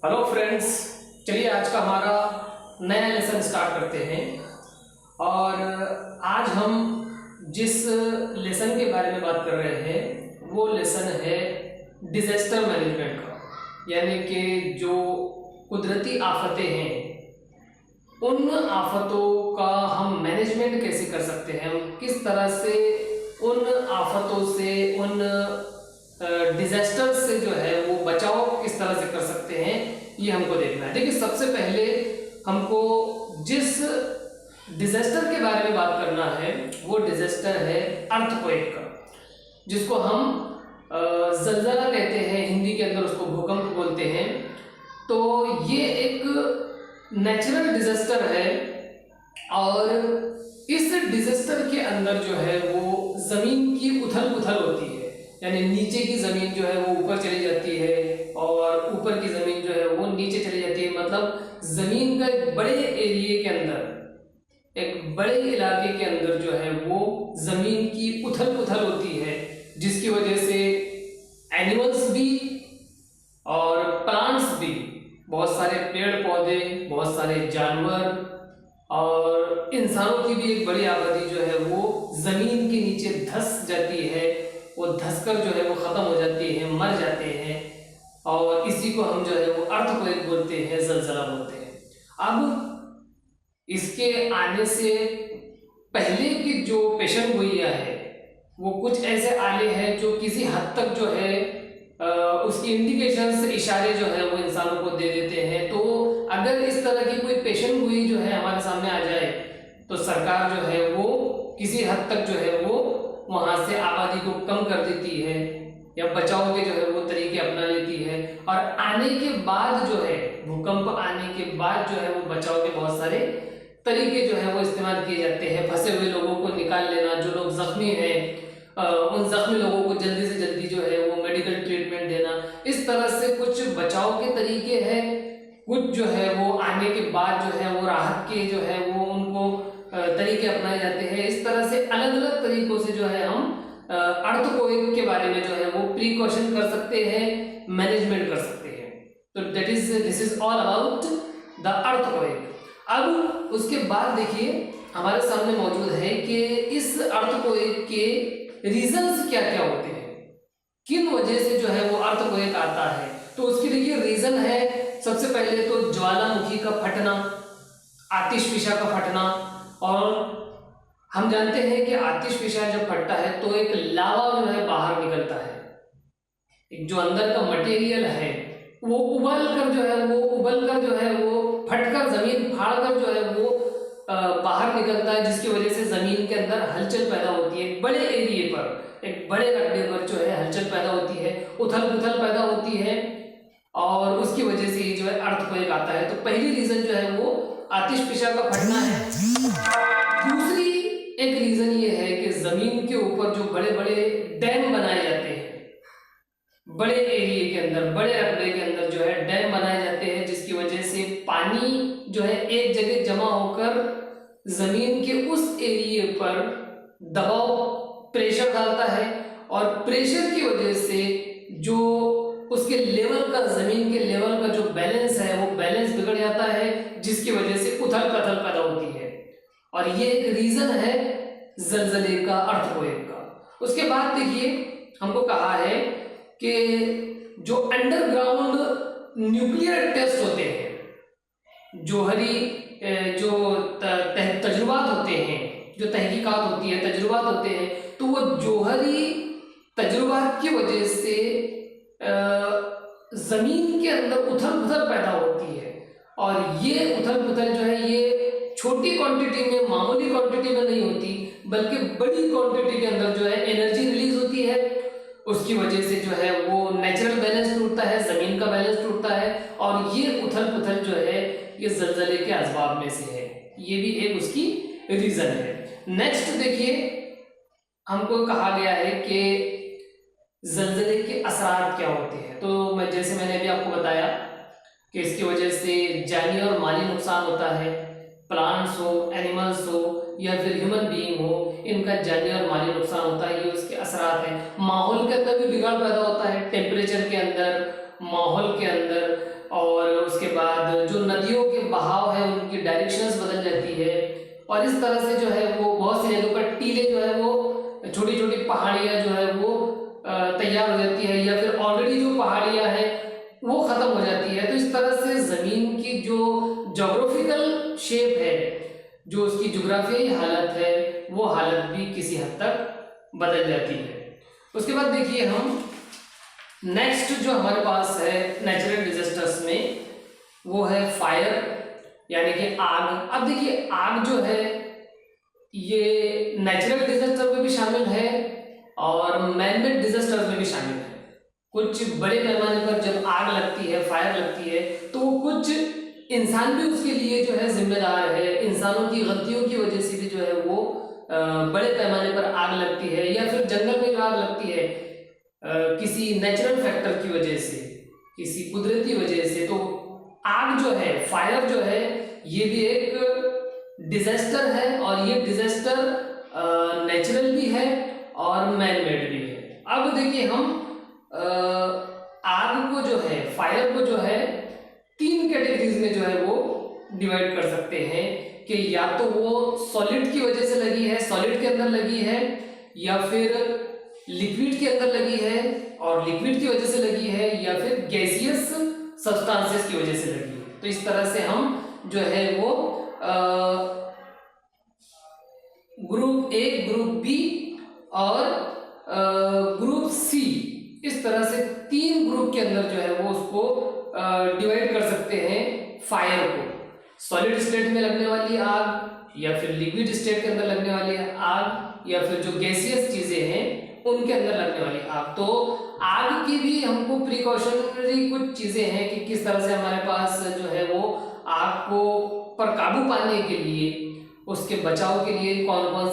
Hello friends, चलिए आज का हमारा नया लेसन स्टार्ट करते हैं। और आज हम जिस लेसन के बारे में बात कर रहे हैं वो लेसन है डिजास्टर मैनेजमेंट का। यानी कि जो कुदरती आफतें हैं उन आफतों का हम मैनेजमेंट कैसे कर सकते हैं, किस तरह से उन आफतों से उन डिजास्टर से जो है वो बचाव किस तरह से कर सकते हैं, ये हमको देखना है। देखिए, सबसे पहले हमको जिस डिजास्टर के बारे में बात करना है वो डिजास्टर है अर्थक्वेक का, जिसको हम जलजला कहते हैं, हिंदी के अंदर उसको भूकंप बोलते हैं। तो ये एक नेचुरल डिजास्टर है और इस डिजास्टर के अंदर जो है वो जमीन की उथल पुथल होती है। यानी नीचे की जमीन जो है वो ऊपर चली जाती है और ऊपर की जमीन जो है वो नीचे चली जाती है। मतलब जमीन का एक बड़े एरिया के अंदर, एक बड़े इलाके के अंदर जो है वो जमीन की उथल पुथल होती है, जिसकी वजह से एनिमल्स भी और प्लांट्स भी, बहुत सारे पेड़ पौधे, बहुत सारे जानवर और इंसानों की भी एक बड़ी आबादी जो है वो जमीन के नीचे धंस जाती है। वो धंसकर जो है वो खत्म हो जाती है, मर जाते हैं और इसी को हम जो है वो अर्थक्वेक बोलते हैं, जलजला बोलते हैं। अब इसके आने से पहले की जो पेशन गोइयां है वो कुछ ऐसे आले हैं जो किसी हद तक जो है उसकी इंडिकेशंस, इशारे जो है वो इंसानों को दे देते हैं। तो अगर इस तरह की कोई पेशन गोई जो है हमारे सामने आ जाए तो सरकार जो है वो किसी हद तक जो है वो वहां से आबादी को कम कर देती है या बचाव के जो है वो तरीके अपना लेती है। और आने के बाद जो है, भूकंप आने के बाद जो है वो बचाव के बहुत सारे तरीके जो है वो इस्तेमाल किए जाते हैं। फंसे हुए लोगों को निकाल लेना, जो लोग जख्मी हैं उन जख्मी लोगों को जल्दी से जल्दी जो है वो मेडिकल ट्रीटमेंट देना, इस तरह से कुछ बचाव के तरीके हैं। कुछ जो है वो आने के बाद जो है वो राहत के जो है वो उनको तरीके अपनाए जाते हैं। इस तरह से अलग अलग तरीकों से जो है हम अर्थक्वेक के बारे में जो है वो प्रिकॉशन कर सकते हैं, मैनेजमेंट कर सकते हैं। तो this is all about the earthquake. अब उसके बाद देखिए हमारे सामने मौजूद है कि इस अर्थक्वेक के रीजंस क्या क्या होते हैं, किन वजह से जो है वो अर्थक्वेक आता है। तो उसके लिए रीजन है, सबसे पहले तो ज्वालामुखी का फटना, आतिशफिशा का फटना। और हम जानते हैं कि आतिशफिशा जब फटता है तो एक लावा जो है बाहर निकलता है, एक जो अंदर का मटेरियल है वो उबल कर जो है वो फटकर जमीन फाड़कर जो है वो बाहर निकलता है, जिसकी वजह से जमीन के अंदर हलचल पैदा होती है। एक बड़े एरिए पर, एक बड़े रकबे पर जो है हलचल पैदा होती है, उथल पुथल पैदा होती है और उसकी वजह से ये जो है अर्थक्वेक आता है। तो पहली रीजन जो है वो आतिशफिशा का फटना है। दूसरी एक रीजन ये है कि जमीन के ऊपर जो बड़े बड़े डैम बनाए जाते हैं, बड़े एरिया के अंदर, बड़े रकबे के अंदर जो है डैम बनाए जाते हैं, जिसकी वजह से पानी जो है एक जगह जमा होकर जमीन के उस एरिया पर दबाव, प्रेशर डालता है और प्रेशर की वजह से जो उसके लेवल का, जमीन के लेवल का जो बैलेंस है वो बैलेंस बिगड़ जाता है, जिसकी वजह से उथल पुथल पैदा होती है। और ये एक रीजन है जलजले का, अर्थक्वेक का। उसके बाद देखिए हमको कहा है कि जो अंडरग्राउंड न्यूक्लियर टेस्ट होते हैं, जोहरी जो तजुर्बात होते हैं, जो तहकीकात होती है, तजुर्बात होते हैं, तो वो जोहरी तजुर्बात की वजह से जमीन के अंदर उथल पुथल पैदा होती है। और ये उथल पुथल जो है ये छोटी क्वांटिटी में, मामूली क्वांटिटी में नहीं होती, बल्कि बड़ी क्वांटिटी के अंदर जो है एनर्जी रिलीज होती है। उसकी वजह से जो है वो नेचुरल बैलेंस टूटता है, जमीन का बैलेंस टूटता है और ये उथल पुथल जो है ये जलजले के असबाब में से है। ये भी एक उसकी रीजन है। नेक्स्ट देखिए, हमको कहा गया है कि जलजले के असरार क्या होते हैं। तो जैसे मैंने अभी आपको बताया कि इसकी वजह से जानी और माली नुकसान होता है, प्लांट्स हो, एनिमल्स हो या फिर ह्यूमन बीइंग हो, इनका जानी और माली नुकसान होता है। ये उसके असरात हैं। माहौल के अंदर भी बिगाड़ पैदा होता है, टेम्परेचर के अंदर माहौल के अंदर, और उसके बाद जो नदियों के बहाव है उनकी डायरेक्शंस बदल जाती है, और इस तरह से जो है वो बहुत सी जगहों पर टीले जो है वो छोटी छोटी पहाड़ियाँ जो है वो तैयार हो जाती है, या फिर ऑलरेडी जो पहाड़ियाँ हैं वो ख़त्म हो जाती है। तो इस तरह से ज़मीन की जो जोग्राफिकल शेप है, जो उसकी जोग्राफियाई हालत है, वो हालत भी किसी हद तक बदल जाती है। उसके बाद देखिए हम नेक्स्ट जो हमारे पास है नेचुरल डिजास्टर्स में, वो है फायर, यानी कि आग। अब देखिए आग जो है ये नेचुरल डिजास्टर में भी शामिल है और मैन मेड डिजास्टर में भी शामिल है। कुछ बड़े पैमाने पर जब आग लगती है, फायर लगती है, तो कुछ इंसान भी उसके लिए जो है जिम्मेदार है। इंसानों की गलतियों की वजह से भी जो है वो बड़े पैमाने पर आग लगती है, या फिर जंगल में जो आग लगती है किसी नेचुरल फैक्टर की वजह से, किसी कुदरती वजह से। तो आग जो है, फायर जो है, ये भी एक डिजास्टर है, और ये डिजास्टर नेचुरल भी है और मैन मेड भी है। अब देखिए हम आग को जो है, फायर को जो है, 3 कैटेगरीज में जो है वो डिवाइड कर सकते हैं कि या तो वो सॉलिड की वजह से लगी है, सॉलिड के अंदर लगी है, या फिर लिक्विड के अंदर लगी है और लिक्विड की वजह से लगी है, या फिर गैसियस सब्सटेंसेस की वजह से लगी है। तो इस तरह से हम जो है वो ग्रुप ए, ग्रुप बी और ग्रुप सी, इस तरह से 3 ग्रुप के अंदर जो है वो उसको डिवाइड कर सकते हैं फायर को। सॉलिड स्टेट में लगने वाली आग, या फिर लिक्विड स्टेट के अंदर लगने वाली आग, या फिर जो गैसियस चीजें हैं उनके अंदर लगने वाली आग। तो आग की भी हमको प्रिकॉशनरी कुछ चीजें हैं कि किस तरह से हमारे पास जो है वो आग को पर काबू पाने के लिए, उसके बचाव के लिए कौन कौन